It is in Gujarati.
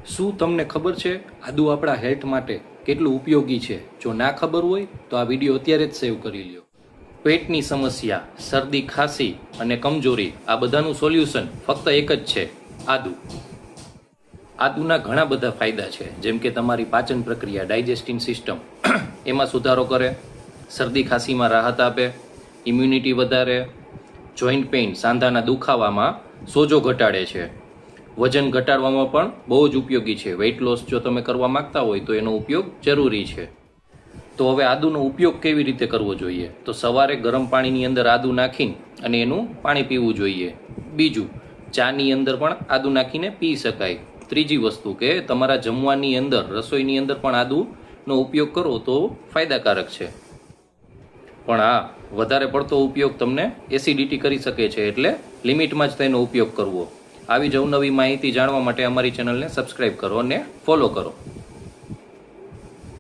શું તમને ખબર છે આદુ આપણા હેલ્થ માટે કેટલું ઉપયોગી છે? જો ના ખબર હોય તો આ વિડીયો અત્યારે જ સેવ કરી લ્યો. પેટની સમસ્યા, શરદી, ખાંસી અને કમજોરી આ બધાનું સોલ્યુશન ફક્ત એક જ છે, આદુ. આદુના ઘણા બધા ફાયદા છે, જેમ કે તમારી પાચન પ્રક્રિયા, ડાયજેસ્ટિંગ સિસ્ટમ એમાં સુધારો કરે, શરદી ખાંસીમાં રાહત આપે, ઇમ્યુનિટી વધારે, જોઈન્ટ પેઇન સાંધાના દુખાવામાં સોજો ઘટાડે છે, વજન ઘટાડવામાં પણ બહુ જ ઉપયોગી છે. વેઇટ લોસ જો તમે કરવા માંગતા હોય તો એનો ઉપયોગ જરૂરી છે. તો હવે આદુનો ઉપયોગ કેવી રીતે કરવો જોઈએ? તો સવારે ગરમ પાણીની અંદર આદુ નાખીને અને એનું પાણી પીવું જોઈએ. બીજું, ચાની અંદર પણ આદુ નાખીને પી શકાય. ત્રીજી વસ્તુ કે તમારા જમવાની અંદર, રસોઈની અંદર પણ આદુનો ઉપયોગ કરો તો ફાયદાકારક છે. પણ હા, વધારે પડતો ઉપયોગ તમને એસિડિટી કરી શકે છે, એટલે લિમિટમાં જ તેનો ઉપયોગ કરવો. આવી જ અવનવી માહિતી જાણવા માટે અમારી ચેનલને સબસ્ક્રાઈબ કરો અને ફોલો કરો.